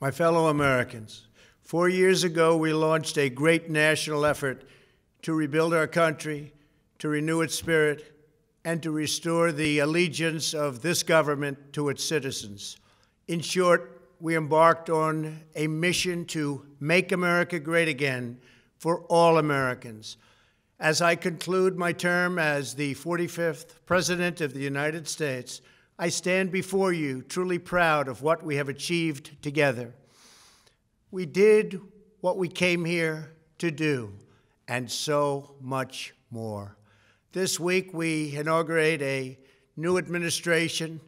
My fellow Americans, 4 years ago, we launched a great national effort to rebuild our country, to renew its spirit, and to restore the allegiance of this government to its citizens. In short, we embarked on a mission to make America great again for all Americans. As I conclude my term as the 45th President of the United States, I stand before you truly proud of what we have achieved together. We did what we came here to do, and so much more. This week, we inaugurate a new administration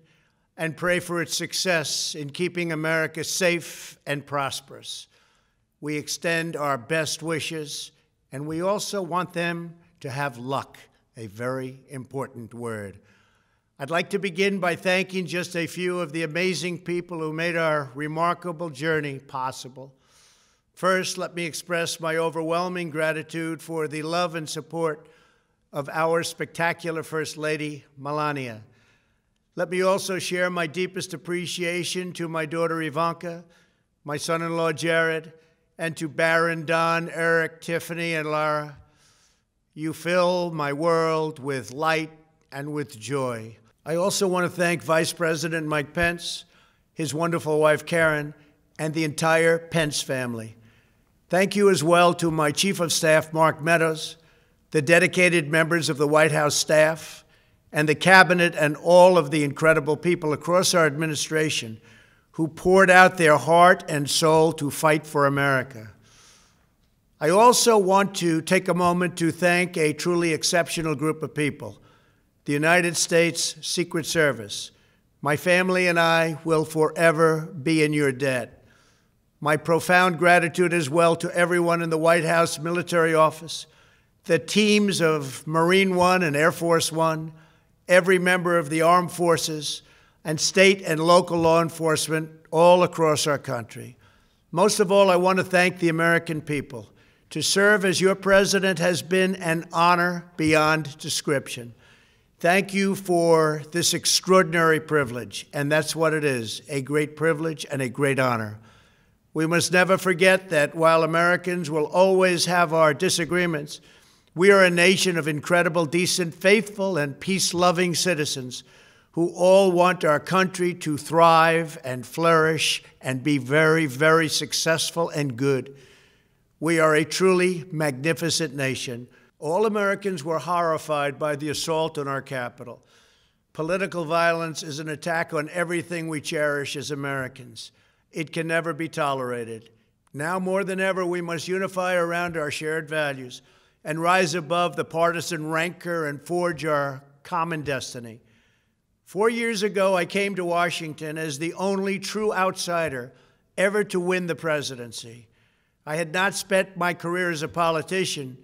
and pray for its success in keeping America safe and prosperous. We extend our best wishes, and we also want them to have luck, a very important word. I'd like to begin by thanking just a few of the amazing people who made our remarkable journey possible. First, let me express my overwhelming gratitude for the love and support of our spectacular First Lady, Melania. Let me also share my deepest appreciation to my daughter Ivanka, my son-in-law Jared, and to Barron, Don, Eric, Tiffany, and Lara. You fill my world with light and with joy. I also want to thank Vice President Mike Pence, his wonderful wife Karen, and the entire Pence family. Thank you as well to my Chief of Staff, Mark Meadows, the dedicated members of the White House staff, and the Cabinet, and all of the incredible people across our administration who poured out their heart and soul to fight for America. I also want to take a moment to thank a truly exceptional group of people, the United States Secret Service. My family and I will forever be in your debt. My profound gratitude as well to everyone in the White House Military Office, the teams of Marine One and Air Force One, every member of the armed forces, and state and local law enforcement all across our country. Most of all, I want to thank the American people. To serve as your president has been an honor beyond description. Thank you for this extraordinary privilege, and that's what it is, a great privilege and a great honor. We must never forget that while Americans will always have our disagreements, we are a nation of incredible, decent, faithful, and peace-loving citizens who all want our country to thrive and flourish and be very, very successful and good. We are a truly magnificent nation. All Americans were horrified by the assault on our Capitol. Political violence is an attack on everything we cherish as Americans. It can never be tolerated. Now more than ever, we must unify around our shared values and rise above the partisan rancor and forge our common destiny. 4 years ago, I came to Washington as the only true outsider ever to win the presidency. I had not spent my career as a politician,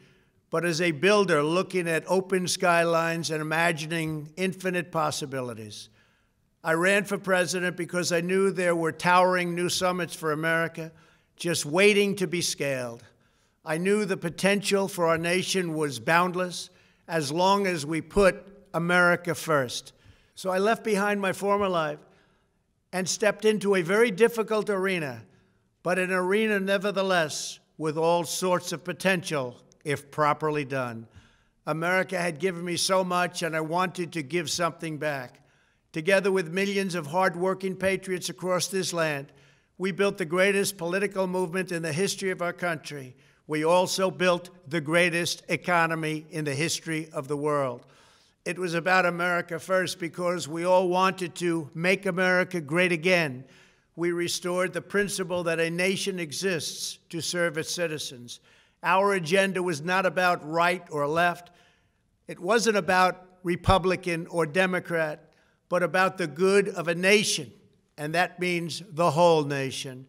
but as a builder looking at open skylines and imagining infinite possibilities. I ran for president because I knew there were towering new summits for America just waiting to be scaled. I knew the potential for our nation was boundless as long as we put America first. So I left behind my former life and stepped into a very difficult arena, but an arena nevertheless with all sorts of potential if properly done. America had given me so much, and I wanted to give something back. Together with millions of hardworking patriots across this land, we built the greatest political movement in the history of our country. We also built the greatest economy in the history of the world. It was about America first because we all wanted to make America great again. We restored the principle that a nation exists to serve its citizens. Our agenda was not about right or left. It wasn't about Republican or Democrat, but about the good of a nation, and that means the whole nation.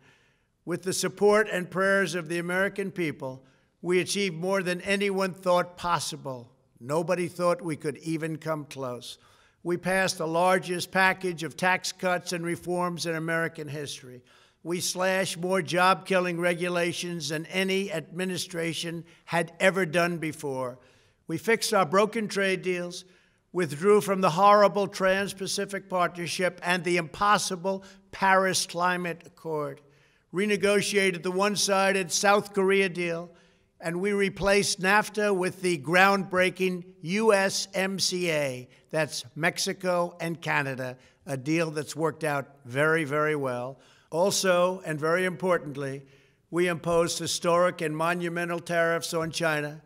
With the support and prayers of the American people, we achieved more than anyone thought possible. Nobody thought we could even come close. We passed the largest package of tax cuts and reforms in American history. We slashed more job-killing regulations than any administration had ever done before. We fixed our broken trade deals, withdrew from the horrible Trans-Pacific Partnership and the impossible Paris Climate Accord, renegotiated the one-sided South Korea deal, and we replaced NAFTA with the groundbreaking USMCA. That's Mexico and Canada, a deal that's worked out very, very well. Also, and very importantly, we imposed historic and monumental tariffs on China,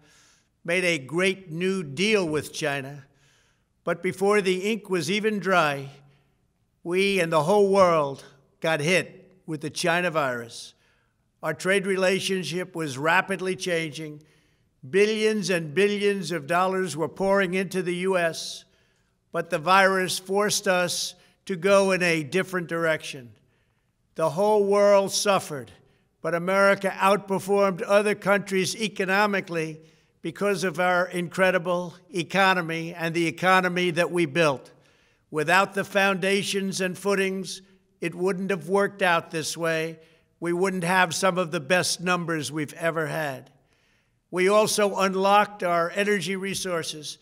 made a great new deal with China. But before the ink was even dry, we and the whole world got hit with the China virus. Our trade relationship was rapidly changing. Billions and billions of dollars were pouring into the U.S., but the virus forced us to go in a different direction. The whole world suffered, but America outperformed other countries economically because of our incredible economy and the economy that we built. Without the foundations and footings, it wouldn't have worked out this way. We wouldn't have some of the best numbers we've ever had. We also unlocked our energy resources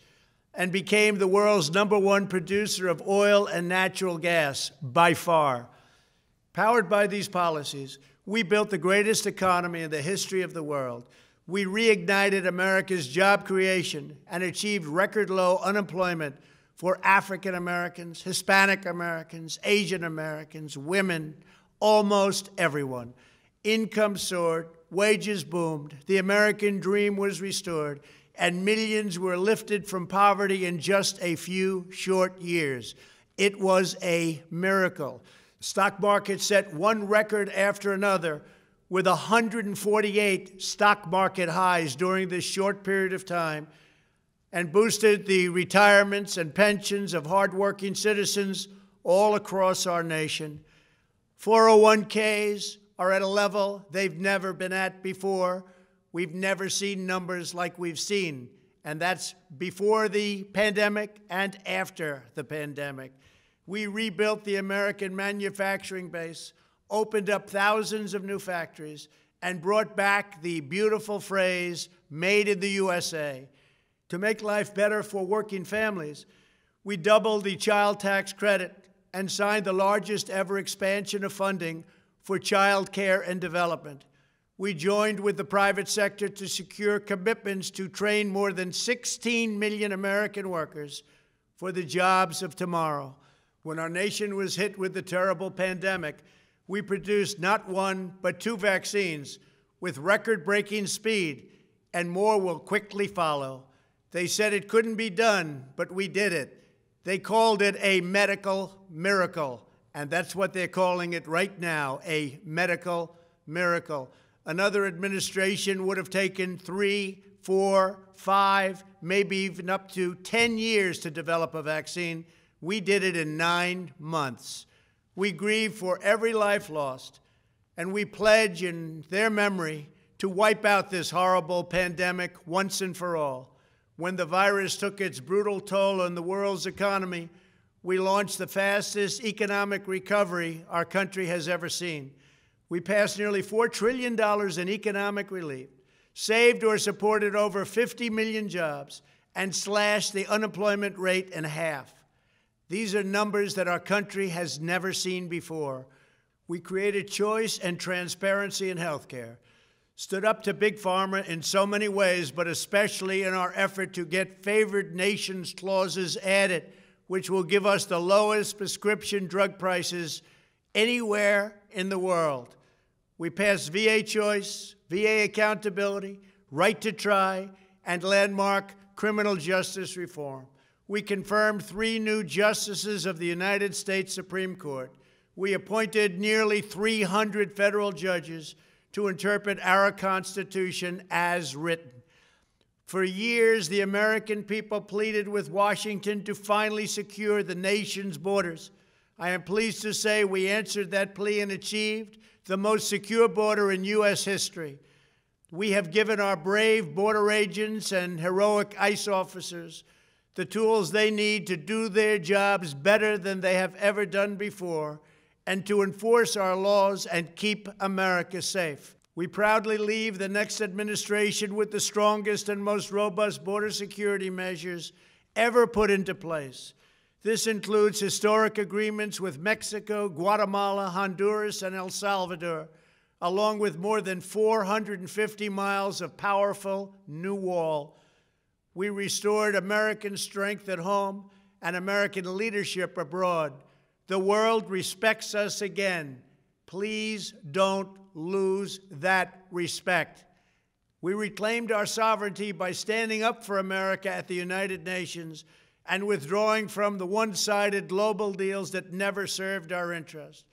and became the world's #1 producer of oil and natural gas, by far. Powered by these policies, we built the greatest economy in the history of the world. We reignited America's job creation and achieved record low unemployment for African Americans, Hispanic Americans, Asian Americans, women, almost everyone. Income soared, wages boomed, the American dream was restored, and millions were lifted from poverty in just a few short years. It was a miracle. The stock market set one record after another, with 148 stock market highs during this short period of time, and boosted the retirements and pensions of hardworking citizens all across our nation. 401ks are at a level they've never been at before. We've never seen numbers like we've seen, and that's before the pandemic and after the pandemic. We rebuilt the American manufacturing base, opened up thousands of new factories, and brought back the beautiful phrase, "Made in the USA." To make life better for working families, we doubled the child tax credit and signed the largest ever expansion of funding for child care and development. We joined with the private sector to secure commitments to train more than 16 million American workers for the jobs of tomorrow. When our nation was hit with the terrible pandemic, we produced not one, but 2 vaccines with record-breaking speed, and more will quickly follow. They said it couldn't be done, but we did it. They called it a medical miracle, and that's what they're calling it right now, a medical miracle. Another administration would have taken 3, 4, 5, maybe even up to 10 years to develop a vaccine. We did it in 9 months. We grieve for every life lost, and we pledge in their memory to wipe out this horrible pandemic once and for all. When the virus took its brutal toll on the world's economy, we launched the fastest economic recovery our country has ever seen. We passed nearly $4 trillion in economic relief, saved or supported over 50 million jobs, and slashed the unemployment rate in half. These are numbers that our country has never seen before. We created choice and transparency in health care, stood up to Big Pharma in so many ways, but especially in our effort to get favored nations clauses added, which will give us the lowest prescription drug prices anywhere in the world. We passed VA choice, VA accountability, right to try, and landmark criminal justice reform. We confirmed 3 new justices of the United States Supreme Court. We appointed nearly 300 federal judges to interpret our Constitution as written. For years, the American people pleaded with Washington to finally secure the nation's borders. I am pleased to say we answered that plea and achieved the most secure border in U.S. history. We have given our brave border agents and heroic ICE officers the tools they need to do their jobs better than they have ever done before, and to enforce our laws and keep America safe. We proudly leave the next administration with the strongest and most robust border security measures ever put into place. This includes historic agreements with Mexico, Guatemala, Honduras, and El Salvador, along with more than 450 miles of powerful new wall. We restored American strength at home and American leadership abroad. The world respects us again. Please don't lose that respect. We reclaimed our sovereignty by standing up for America at the United Nations and withdrawing from the one-sided global deals that never served our interest.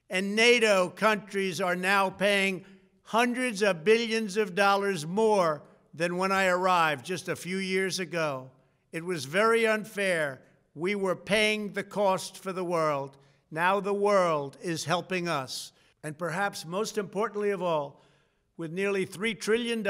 And NATO countries are now paying hundreds of billions of dollars more than when I arrived just a few years ago. It was very unfair. We were paying the cost for the world. Now the world is helping us. And perhaps most importantly of all, with nearly $3 trillion,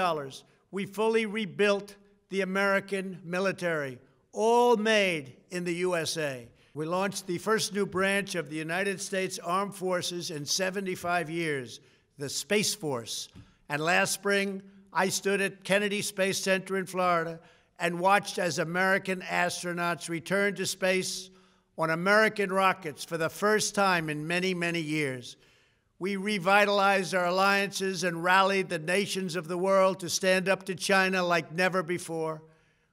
we fully rebuilt the American military, all made in the USA. We launched the first new branch of the United States Armed Forces in 75 years, the Space Force. And last spring, I stood at Kennedy Space Center in Florida and watched as American astronauts returned to space on American rockets for the first time in many, many years. We revitalized our alliances and rallied the nations of the world to stand up to China like never before.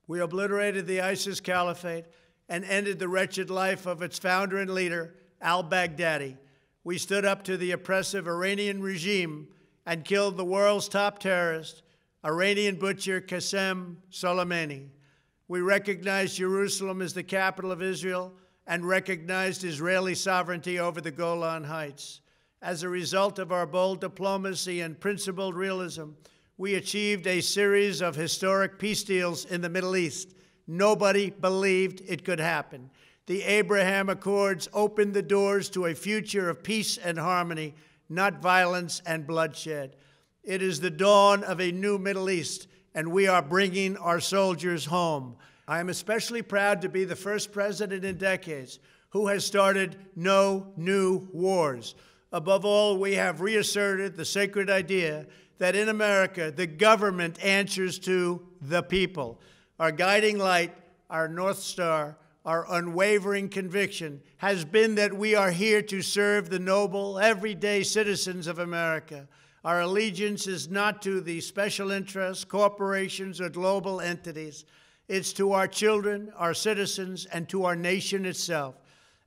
We obliterated the ISIS caliphate and ended the wretched life of its founder and leader, al-Baghdadi. We stood up to the oppressive Iranian regime and killed the world's top terrorist, Iranian butcher Qasem Soleimani. We recognized Jerusalem as the capital of Israel and recognized Israeli sovereignty over the Golan Heights. As a result of our bold diplomacy and principled realism, we achieved a series of historic peace deals in the Middle East. Nobody believed it could happen. The Abraham Accords opened the doors to a future of peace and harmony, not violence and bloodshed. It is the dawn of a new Middle East, and we are bringing our soldiers home. I am especially proud to be the first president in decades who has started no new wars. Above all, we have reasserted the sacred idea that in America, the government answers to the people. Our guiding light, our North Star, our unwavering conviction has been that we are here to serve the noble, everyday citizens of America. Our allegiance is not to the special interests, corporations, or global entities. It's to our children, our citizens, and to our nation itself.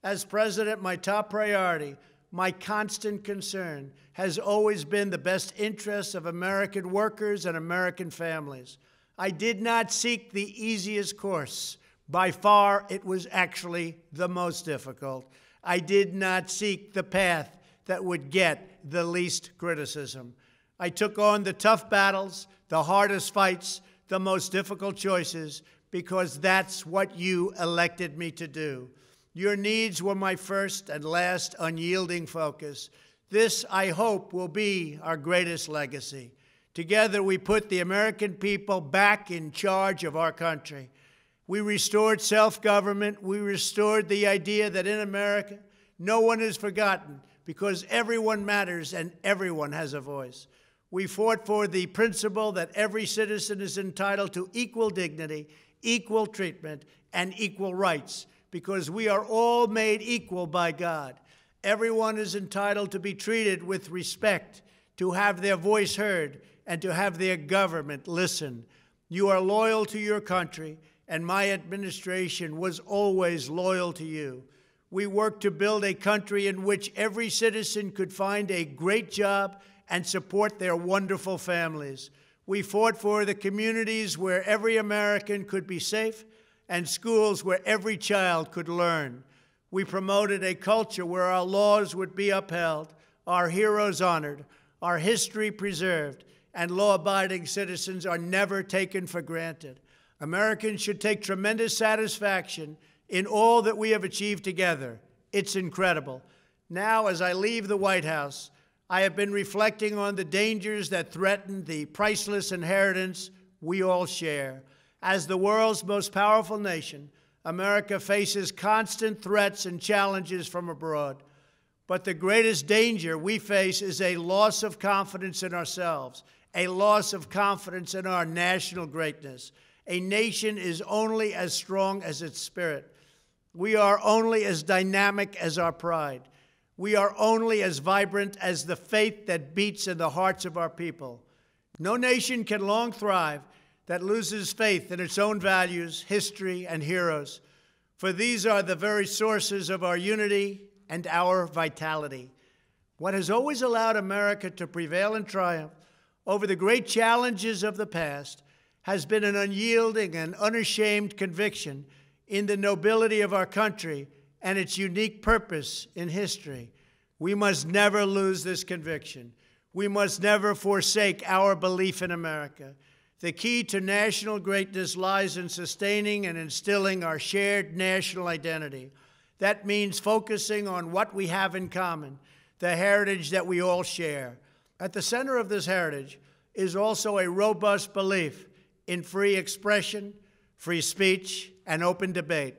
As president, my top priority, my constant concern, has always been the best interests of American workers and American families. I did not seek the easiest course. By far, it was actually the most difficult. I did not seek the path that would get the least criticism. I took on the tough battles, the hardest fights, the most difficult choices, because that's what you elected me to do. Your needs were my first and last unyielding focus. This, I hope, will be our greatest legacy. Together, we put the American people back in charge of our country. We restored self-government. We restored the idea that in America, no one is forgotten because everyone matters and everyone has a voice. We fought for the principle that every citizen is entitled to equal dignity, equal treatment, and equal rights because we are all made equal by God. Everyone is entitled to be treated with respect, to have their voice heard, and to have their government listen. You are loyal to your country, and my administration was always loyal to you. We worked to build a country in which every citizen could find a great job and support their wonderful families. We fought for the communities where every American could be safe and schools where every child could learn. We promoted a culture where our laws would be upheld, our heroes honored, our history preserved, and law-abiding citizens are never taken for granted. Americans should take tremendous satisfaction in all that we have achieved together. It's incredible. Now, as I leave the White House, I have been reflecting on the dangers that threaten the priceless inheritance we all share. As the world's most powerful nation, America faces constant threats and challenges from abroad. But the greatest danger we face is a loss of confidence in ourselves, a loss of confidence in our national greatness. A nation is only as strong as its spirit. We are only as dynamic as our pride. We are only as vibrant as the faith that beats in the hearts of our people. No nation can long thrive that loses faith in its own values, history, and heroes, for these are the very sources of our unity and our vitality. What has always allowed America to prevail and triumph over the great challenges of the past has been an unyielding and unashamed conviction in the nobility of our country and its unique purpose in history. We must never lose this conviction. We must never forsake our belief in America. The key to national greatness lies in sustaining and instilling our shared national identity. That means focusing on what we have in common, the heritage that we all share. At the center of this heritage is also a robust belief in free expression, free speech, and open debate.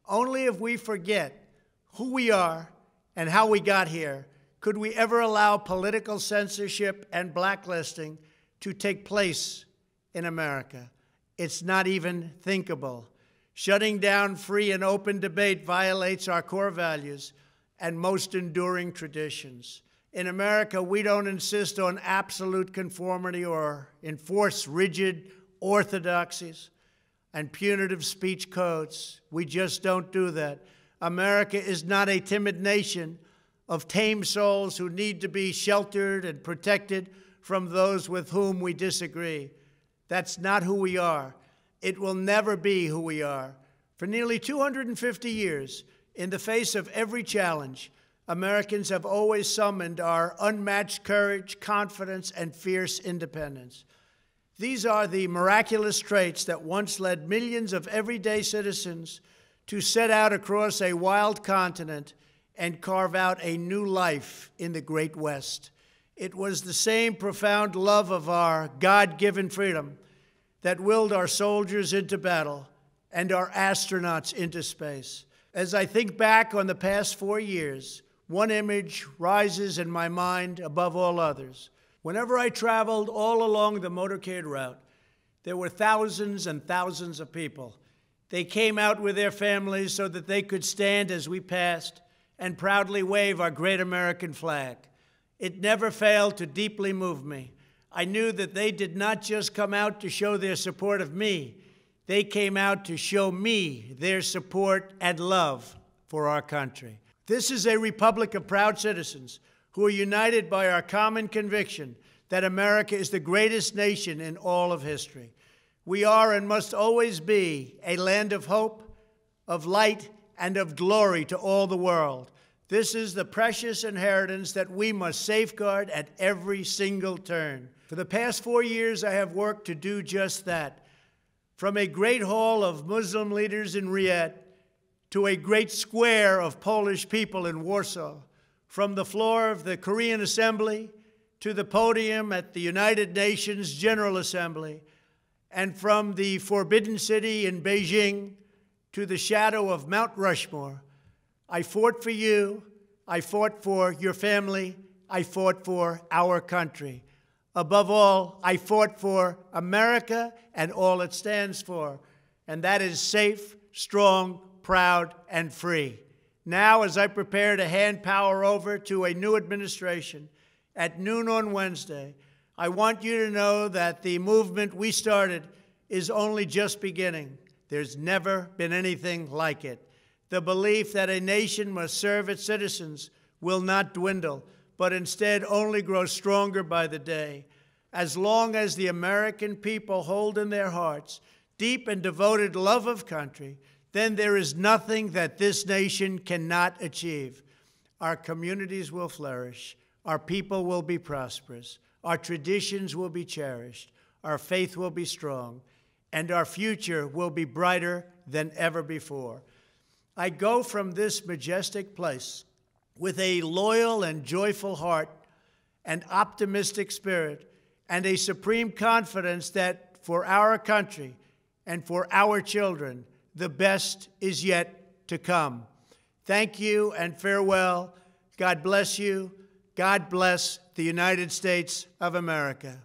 Only if we forget who we are and how we got here could we ever allow political censorship and blacklisting to take place in America. It's not even thinkable. Shutting down free and open debate violates our core values and most enduring traditions. In America, we don't insist on absolute conformity or enforce rigid orthodoxies and punitive speech codes. We just don't do that. America is not a timid nation of tame souls who need to be sheltered and protected from those with whom we disagree. That's not who we are. It will never be who we are. For nearly 250 years, in the face of every challenge, Americans have always summoned our unmatched courage, confidence, and fierce independence. These are the miraculous traits that once led millions of everyday citizens to set out across a wild continent and carve out a new life in the Great West. It was the same profound love of our God-given freedom that willed our soldiers into battle and our astronauts into space. As I think back on the past 4 years, one image rises in my mind above all others. Whenever I traveled all along the motorcade route, there were thousands and thousands of people. They came out with their families so that they could stand as we passed and proudly wave our great American flag. It never failed to deeply move me. I knew that they did not just come out to show their support of me. They came out to show me their support and love for our country. This is a republic of proud citizens who are united by our common conviction that America is the greatest nation in all of history. We are and must always be a land of hope, of light, and of glory to all the world. This is the precious inheritance that we must safeguard at every single turn. For the past 4 years, I have worked to do just that. From a great hall of Muslim leaders in Riyadh to a great square of Polish people in Warsaw, from the floor of the Korean Assembly to the podium at the United Nations General Assembly, and from the Forbidden City in Beijing to the shadow of Mount Rushmore, I fought for you, I fought for your family, I fought for our country. Above all, I fought for America and all it stands for, and that is safe, strong, proud, and free. Now, as I prepare to hand power over to a new administration at noon on Wednesday, I want you to know that the movement we started is only just beginning. There's never been anything like it. The belief that a nation must serve its citizens will not dwindle, but instead only grow stronger by the day. As long as the American people hold in their hearts deep and devoted love of country, then there is nothing that this nation cannot achieve. Our communities will flourish, our people will be prosperous, our traditions will be cherished, our faith will be strong, and our future will be brighter than ever before. I go from this majestic place with a loyal and joyful heart, an optimistic spirit, and a supreme confidence that for our country and for our children, the best is yet to come. Thank you and farewell. God bless you. God bless the United States of America.